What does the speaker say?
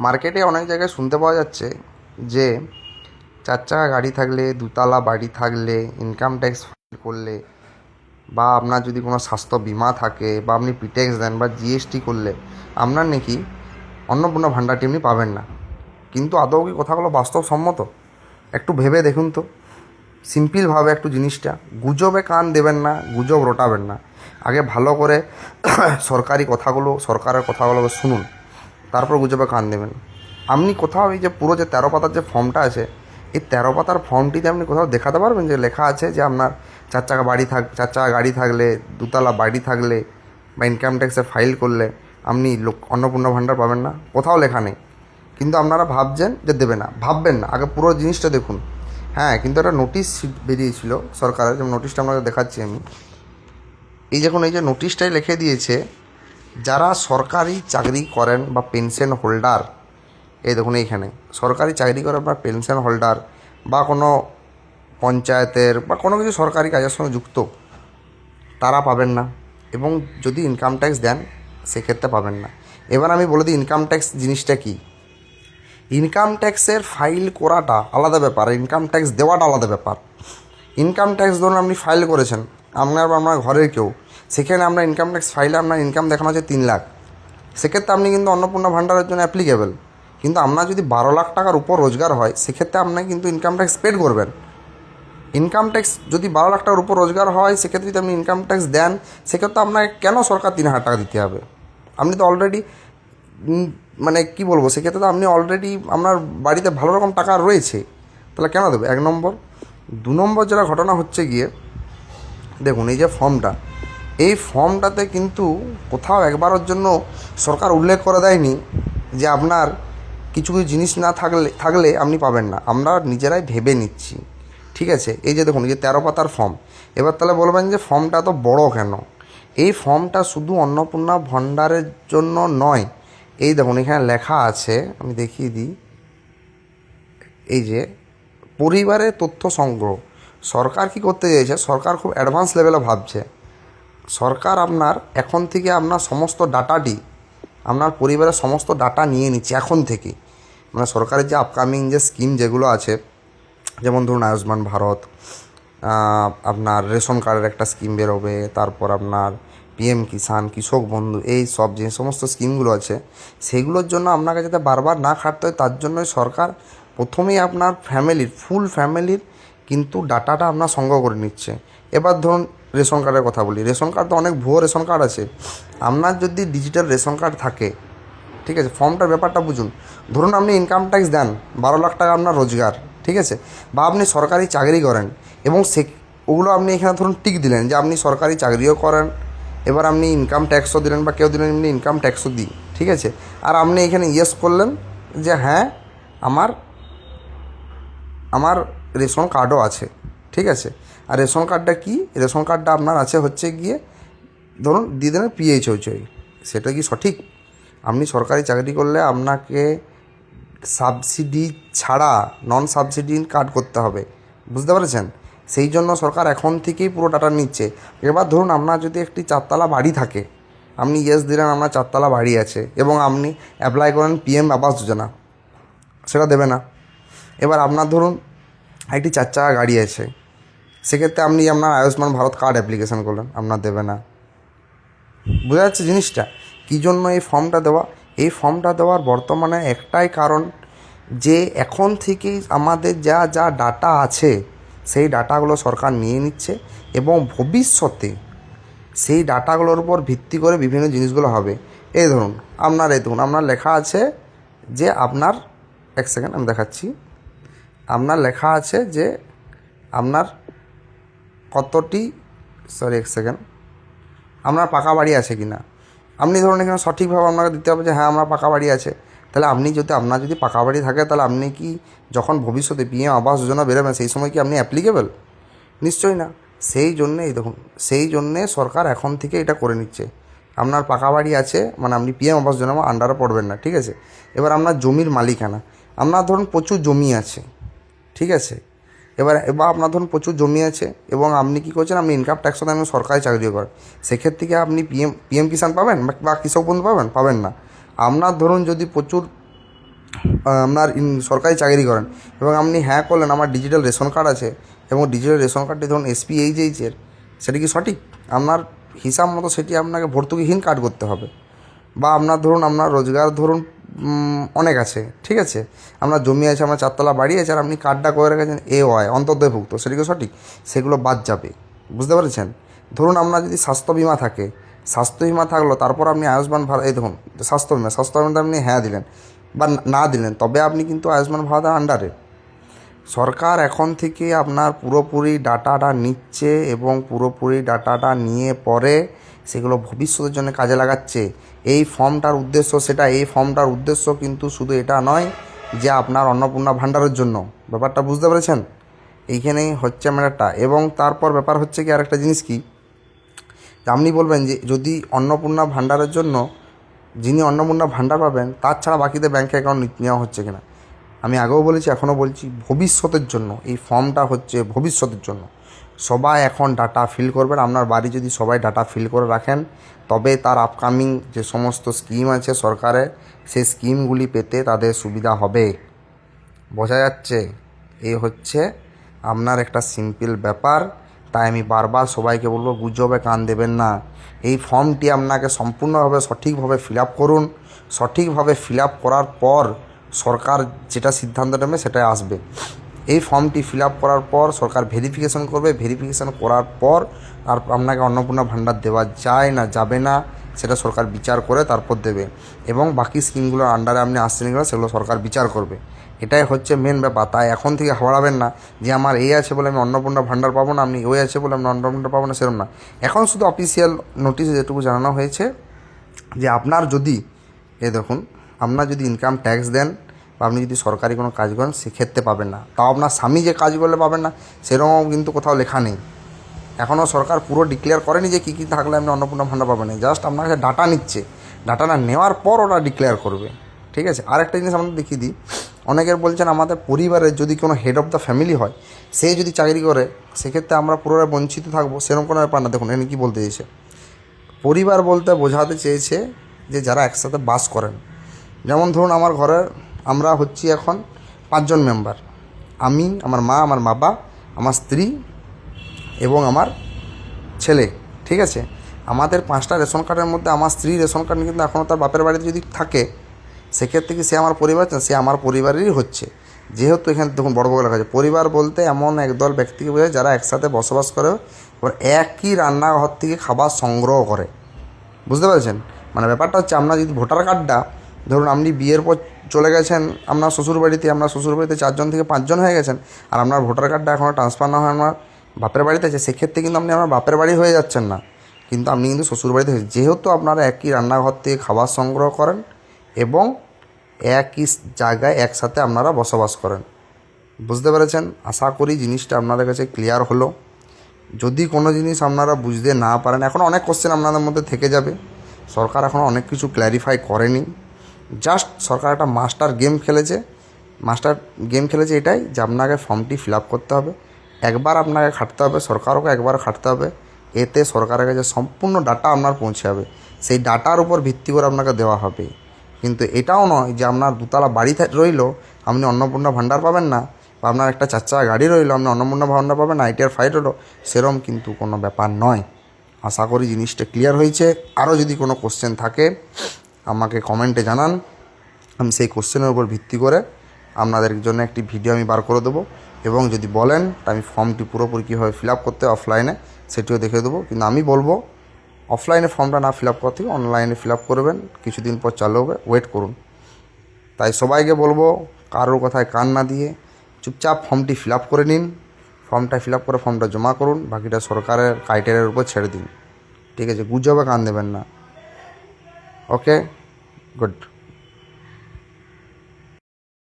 মার্কেটে অনেক জায়গায় শুনতে পাওয়া যাচ্ছে যে 4 চাকা গাড়ি থাকলে, দুতলা বাড়ি থাকলে, ইনকাম ট্যাক্স ফাইল করলে, বা আপনার যদি কোনো স্বাস্থ্য বিমা থাকে, বা আপনি পিট্যাক্স দেন বা জিএসটি করলে আপনার নাকি অন্নপূর্ণা ভাণ্ডারটি আপনি পাবেন না। কিন্তু আদৌ কি কথাগুলো বাস্তবসম্মত? একটু ভেবে দেখুন তো, সিম্পলভাবে একটু জিনিসটা। গুজবে কান দেবেন না, গুজব রটাবেন না। আগে ভালো করে সরকারি কথাগুলো, সরকারের কথাগুলো শুনুন, তারপর গুজবে কান দেবেন। আপনি কোথাও এই যে পুরো যে 13 পাতার যে ফর্মটা আছে, এই 13 পাতার ফর্মটিতে আপনি কোথাও দেখাতে পারবেন যে লেখা আছে যে আপনার 4 চাকা গাড়ি থাকলে, দুতলা বাড়ি থাকলে, বা ইনকাম ট্যাক্সে ফাইল করলে আপনি অন্নপূর্ণা ভাণ্ডার পাবেন না? কোথাও লেখা নেই। কিন্তু আপনারা ভাবছেন যে দেবে না। ভাববেন না, আগে পুরো জিনিসটা দেখুন। হ্যাঁ, কিন্তু একটা নোটিশ বেরিয়েছিল সরকারের, যেমন নোটিশটা আপনাকে দেখাচ্ছি আমি। এই দেখুন, এই যে নোটিশটাই লিখে দিয়েছে, যারা সরকারি চাকরি করেন বা পেনশন হোল্ডার, এই দেখুন এইখানে সরকারি চাকরি করেন বা পেনশন হোল্ডার, বা কোনো পঞ্চায়েতের বা কোনো কিছু সরকারি কাজের সঙ্গে যুক্ত, তারা পাবেন না। এবং যদি ইনকাম ট্যাক্স দেন সেক্ষেত্রে পাবেন না। এবার আমি বলে দিই ইনকাম ট্যাক্স জিনিসটা কী। ইনকাম ট্যাক্সের ফাইল করাটা আলাদা ব্যাপার, ইনকাম ট্যাক্স দেওয়াটা আলাদা ব্যাপার। ইনকাম ট্যাক্স ধরুন আপনি ফাইল করেছেন, আপনার বা আপনার ঘরের কেউ, সেখানে আপনার ইনকাম ট্যাক্স ফাইলে আপনার ইনকাম দেখানো হচ্ছে 3 লাখ, সেক্ষেত্রে আপনি কিন্তু অন্নপূর্ণা ভাণ্ডারের জন্য অ্যাপ্লিকেবল। কিন্তু আপনার যদি 12 লাখ টাকার উপর রোজগার হয়, সেক্ষেত্রে আপনি কিন্তু ইনকাম ট্যাক্স পেড করবেন। ইনকাম ট্যাক্স যদি 12 লাখ টাকার উপর রোজগার হয়, সেক্ষেত্রে যদি আপনি ইনকাম ট্যাক্স দেন, সেক্ষেত্রে আপনাকে কেন সরকার 3,000 টাকা দিতে হবে? আপনি তো অলরেডি মানে কী বলবো, সেক্ষেত্রে তো আপনি অলরেডি আপনার বাড়িতে ভালো রকম টাকা রয়েছে, তাহলে কেন দেবে? 1 নম্বর। 2 নম্বর যেটা ঘটনা হচ্ছে গিয়ে, দেখুন এই যে ফর্মটা, এই ফর্মটাতে কিন্তু কোথাও একবারের জন্য সরকার উল্লেখ করে দেয়নি যে আপনার কিছু কিছু জিনিস না থাকলে আপনি পাবেন না। আমরা নিজেরাই ভেবে নিচ্ছি, ঠিক আছে? এই যে দেখুন, এই যে 13 পাতার ফর্ম। এবার তাহলে বলবেন যে ফর্মটা তো বড় কেন? এই ফর্মটা শুধু অন্নপূর্ণা ভাণ্ডারের জন্য নয়। এই দেখুন এখানে লেখা আছে, আমি দেখিয়ে দিই। এই যে পরিবারের তথ্য সংগ্রহ, সরকার কি করতে চাইছে? সরকার খুব অ্যাডভান্স লেভেলে ভাবছে। সরকার আপনার এখন থেকে আপনার সমস্ত ডাটাটি, আপনার পরিবারের সমস্ত ডাটা নিয়ে নিচ্ছে এখন থেকে। মানে সরকারের যে আপকামিং যে স্কিম যেগুলো আছে, যেমন ধরুন আয়ুষ্মান ভারত, আপনার রেশন কার্ডের একটা স্কিম বেরোবে, তারপর আপনার পিএম কিষাণ, কৃষক বন্ধু, এই সব যে সমস্ত স্কিমগুলো আছে, সেগুলোর জন্য আপনাকে যাতে বারবার না খাটতে হয়, তার জন্যই সরকার প্রথমেই আপনার ফুল ফ্যামিলির কিন্তু ডাটাটা আপনার সংগ্রহ করে নিচ্ছে। এবার ধরুন রেশন কার্ডের কথা বলি। রেশন কার্ড তো অনেক ভুয়ো রেশন কার্ড আছে। আপনার যদি ডিজিটাল রেশন কার্ড থাকে, ঠিক আছে, ফর্মটার ব্যাপারটা বুঝুন। ধরুন আপনি ইনকাম ট্যাক্স দেন, 12 লাখ টাকা আপনার রোজগার, ঠিক আছে, বা আপনি সরকারি চাকরি করেন, এবং ওগুলো আপনি এখানে ধরুন টিক দিলেন যে আপনি সরকারি চাকরিও করেন, এবার আপনি ইনকাম ট্যাক্সও দিলেন, বা কেউ দিলেন এমনি ইনকাম ট্যাক্সও দিই, ঠিক আছে, আর আপনি এখানে ইয়েস করলেন যে হ্যাঁ আমার আমার রেশন কার্ডও আছে, ঠিক আছে। আর রেশন কার্ডটা কি? রেশন কার্ডটা আপনার আছে হচ্ছে গিয়ে ধরুন দিয়ে দেবেন পিএইচওই। সেটা কি সঠিক? আপনি সরকারি চাকরি করলে আপনাকে সাবসিডি ছাড়া নন সাবসিডি কার্ড করতে হবে, বুঝতে পেরেছেন? সেই জন্য সরকার এখন থেকেই পুরো ডাটা নিচ্ছে। এবার ধরুন আপনার যদি একটি 4 তলা বাড়ি থাকে, আপনি ইয়েস দিলেন আপনার 4 তলা বাড়ি আছে, এবং আপনি অ্যাপ্লাই করেন পিএম আবাস যোজনা, সেটা দেবে না। এবার আপনার ধরুন একটি 4 চাকা গাড়ি আছে, সেক্ষেত্রে আপনি আপনার আয়ুষ্মান ভারত কার্ড অ্যাপ্লিকেশান করলেন, আপনার দেবে না। বোঝা যাচ্ছে জিনিসটা? কী জন্য এই ফর্মটা দেওয়া? এই ফর্মটা দেওয়ার বর্তমানে একটাই কারণ, যে এখন থেকেই আমাদের যা যা ডাটা আছে, সেই ডাটাগুলো সরকার নিয়ে নিচ্ছে, এবং ভবিষ্যতে সেই ডাটাগুলোর উপর ভিত্তি করে বিভিন্ন জিনিসগুলো হবে। এই ধরুন আপনার লেখা আছে যে আপনার, এক সেকেন্ড আমি দেখাচ্ছি, আপনার লেখা আছে যে আপনার কতটি, এক সেকেন্ড, আপনার পাকা বাড়ি আছে কি না। আপনি ধরুন এখানে সঠিকভাবে আপনাকে দিতে হবে যে হ্যাঁ আমার পাকা বাড়ি আছে। তাহলে আপনার যদি পাকা বাড়ি থাকে, তাহলে আপনি কি যখন ভবিষ্যতে পিএম আবাস যোজনা বেরোবেন, সেই সময় কি আপনি অ্যাপ্লিকেবল? নিশ্চয়ই না। সেই জন্যে সরকার এখন থেকে এটা করে নিচ্ছে। আপনার পাকা বাড়ি আছে মানে আপনি পিএম আবাস যোজনা আন্ডারে পড়বেন না, ঠিক আছে। এবার আপনার জমির মালিকানা, আপনার ধরুন প্রচুর জমি আছে, ঠিক আছে। এবার আপনার ধরুন প্রচুর জমি আছে, এবং আপনি কী করছেন, আপনি ইনকাম ট্যাক্সও দেন, সরকারি চাকরিও করেন, সেক্ষেত্রে কি আপনি পিএম কিষাণ পাবেন বা কৃষক বন্ধু পাবেন? পাবেন না। আপনার ধরুন যদি প্রচুর আপনার সরকারি চাকরি করেন এবং আপনি হ্যাঁ করলেন আমার ডিজিটাল রেশন কার্ড আছে এবং ডিজিটাল রেশন কার্ডটি ধরুন SPHH-এর, সেটা কি সঠিক? আপনার হিসাব মতো সেটি আপনাকে ভর্তুকিহীন কার্ড করতে হবে। বা আপনার ধরুন আপনার রোজগার ধরুন অনেক আছে, ঠিক আছে, আপনার জমি আছে, আপনার 4 তলা বাড়ি আছে, আর আপনি কার্ডটা করে রেখেছেন AOI অন্তর্ভুক্ত, সেটা কি সঠিক? সেগুলো বাদ যাবে, বুঝতে পেরেছেন? ধরুন আপনার যদি স্বাস্থ্য বিমা থাকে, স্বাস্থ্য বিমা থাকলো, তারপর আপনি আয়ুষ্মান ভারত, এই দেখুন স্বাস্থ্য বিমাতে আপনি হ্যাঁ দিলেন বা না দিলেন, তবে আপনি কিন্তু আয়ুষ্মান ভারতের আন্ডারে। সরকার এখন থেকে আপনার পুরোপুরি ডাটাটা নিচ্ছে এবং পুরোপুরি ডাটাটা নিয়ে পরে সেগুলো ভবিষ্যতের জন্য কাজে লাগাচ্ছে। এই ফর্মটার উদ্দেশ্য কিন্তু শুধু এটা নয় যে আপনার অন্নপূর্ণা ভাণ্ডারের জন্য। ব্যাপারটা বুঝতে পেরেছেন? এইখানেই হচ্ছে ম্যাটারটা। এবং তারপর ব্যাপার হচ্ছে কি, আরেকটা জিনিস কি, যে আপনি বলবেন যে যদি অন্নপূর্ণা ভাণ্ডারের জন্য যিনি অন্নপূর্ণা ভাণ্ডার পাবেন তার ছাড়া বাকিদের ব্যাঙ্কে অ্যাকাউন্ট নেওয়া হচ্ছে কিনা, আমি আগেও বলেছি এখনও বলছি, ভবিষ্যতের জন্য এই ফর্মটা হচ্ছে ভবিষ্যতের জন্য। সবাই এখন ডাটা ফিল করবেন। আপনার বাড়ি যদি সবাই ডাটা ফিল করে রাখেন, তবে তার আপকামিং যে সমস্ত স্কিম আছে সরকারের, সেই স্কিমগুলি পেতে তাদের সুবিধা হবে। বোঝা যাচ্ছে? এই হচ্ছে আপনার একটা সিম্পল ব্যাপার। তাই আমি বারবার সবাইকে বলবো, গুজবে কান দেবেন না। এই ফর্মটি আপনাকে সম্পূর্ণভাবে সঠিকভাবে ফিল আপ করুন। সঠিকভাবে ফিল আপ করার পর সরকার যেটা সিদ্ধান্ত নেবে সেটাই আসবে। এই ফর্মটি ফিল আপ করার পর সরকার ভেরিফিকেশন করবে। ভেরিফিকেশন করার পর আর আপনাকে অন্নপূর্ণা ভাণ্ডার দেওয়া যায় না যাবে না সেটা সরকার বিচার করে তারপর দেবে। এবং বাকি স্কিমগুলোর আন্ডারে আপনি আসছেন কিনা সেগুলো সরকার বিচার করবে। এটাই হচ্ছে মেন ব্যাপার। তাই এখন থেকে হাওড়াবেন না যে আমার এই আছে বলে আমি অন্নপূর্ণা ভাণ্ডার পাবো না, আপনি ওই আছে বলে আমি অন্নপূর্ণা পাবো না, সেরকম না। এখন শুধু অফিসিয়াল নোটিশে যেটুকু জানানো হয়েছে যে আপনার যদি দেখুন, আপনার যদি ইনকাম ট্যাক্স দেন বা আপনি যদি সরকারি কোনো কাজ করেন সেক্ষেত্রে পাবেন না। তাও আপনার স্বামী যে কাজ করলে পাবেন না সেরকম কিন্তু কোথাও লেখা নেই। এখনও সরকার পুরো ডিক্লেয়ার করেনি যে কী কী থাকলে আপনি অন্নপূর্ণা ভাণ্ডার পাবেন না। জাস্ট আপনার কাছে ডাটা নিচ্ছে, ডাটাটা নেওয়ার পর ওরা ডিক্লেয়ার করবে, ঠিক আছে? আরেকটা জিনিস আপনাদের দেখিয়ে দিই, অনেকের বলছেন আমাদের পরিবারের যদি কোনো হেড অফ দ্য ফ্যামিলি হয়, সে যদি চাকরি করে সেক্ষেত্রে আমরা পুরোটা বঞ্চিত থাকবো, সেরকম কোনো ব্যাপার না। দেখুন এখানে কী বলতে চেয়েছে, পরিবার বলতে বোঝাতে চেয়েছে যে যারা একসাথে বাস করেন। যেমন ধরুন আমার ঘরের আমরা হচ্ছি এখন 5জন মেম্বার, আমি, আমার মা, আমার বাবা, আমার স্ত্রী এবং আমার ছেলে, ঠিক আছে? আমাদের 5টা রেশন কার্ডের মধ্যে আমার স্ত্রী রেশন কার্ড কিন্তু এখনও তার বাপের বাড়িতে যদি থাকে সেক্ষেত্রে কি সে আমার পরিবার, সে আমার পরিবারেরই হচ্ছে। যেহেতু এখানে দেখুন বড় লেখা আছে, পরিবার বলতে এমন একদল ব্যক্তিকে বোঝায় যারা একসাথে বসবাস করে এবার একই রান্নাঘর থেকে খাবার সংগ্রহ করে। বুঝতে পেরেছেন? মানে ব্যাপারটা হচ্ছে, আপনার যদি ভোটার কার্ডটা ধরুন আপনি বিয়ের পর চলে গেছেন আপনার শ্বশুরবাড়িতে, আপনার শ্বশুরবাড়িতে 4জন থেকে 5জন হয়ে গেছেন, আর আপনার ভোটার কার্ডটা এখনও ট্রান্সফার না হয় আমার বাপের বাড়িতে আছে, সেক্ষেত্রে কিন্তু আপনি আমার বাপের বাড়ি হয়ে যাচ্ছেন না, কিন্তু আপনি কিন্তু শ্বশুরবাড়িতে হয়েছে। যেহেতু আপনারা একই রান্নাঘর থেকে খাবার সংগ্রহ করেন এবং একই জায়গায় একসাথে আপনারা বসবাস করেন। বুঝতে পেরেছেন? আশা করি জিনিসটা আপনাদের কাছে ক্লিয়ার হলো। যদি কোনো জিনিস আপনারা বুঝতে না পারেন, এখন অনেক কোশ্চেন আপনাদের মধ্যে থেকে যাবে। সরকার এখনও অনেক কিছু ক্ল্যারিফাই করেনি। জাস্ট সরকার একটা মাস্টার গেম খেলেছে এটাই যে আপনাকে ফর্মটি ফিল আপ করতে হবে, একবার আপনাকে খাটতে হবে, সরকারকে একবার খাটতে হবে। এতে সরকারের কাছে সম্পূর্ণ ডাটা আপনার পৌঁছে যাবে, সেই ডাটার উপর ভিত্তি করে আপনাকে দেওয়া হবে। কিন্তু এটাও নয় যে আপনার 2 তলা বাড়ি রইল আপনি অন্নপূর্ণা ভাণ্ডার পাবেন না, বা আপনার একটা 4 চাকা গাড়ি রইলো আপনি অন্নপূর্ণা ভাণ্ডার পাবেন না, ITR ফাইল হলো, সেরম কিন্তু কোনো ব্যাপার নয়। আশা করি জিনিসটা ক্লিয়ার হয়েছে। আরও যদি কোনো কোশ্চেন থাকে আমাকে কমেন্টে জানান, আমি সেই কোশ্চেনের উপর ভিত্তি করে আপনাদের জন্য একটি ভিডিও আমি বার করে দেবো। এবং যদি বলেন তা আমি ফর্মটি পুরোপুরি কীভাবে ফিল আপ করতে হয় অফলাইনে সেটিও দেখে দেবো। কিন্তু আমি বলবো অফলাইনে ফর্মটা না ফিল আপ করা থেকে অনলাইনে ফিল আপ করবেন, কিছুদিন পর চালু হবে, ওয়েট করুন। তাই সবাইকে বলবো কারোর কথায় কান না দিয়ে চুপচাপ ফর্মটি ফিল আপ করে নিন। ফর্মটা ফিল আপ করে ফর্মটা জমা করুন, বাকিটা সরকারের ক্রাইটেরিয়ার উপর ছেড়ে দিন, ঠিক আছে? গুজবে কান দেবেন না। ওকে, গুড।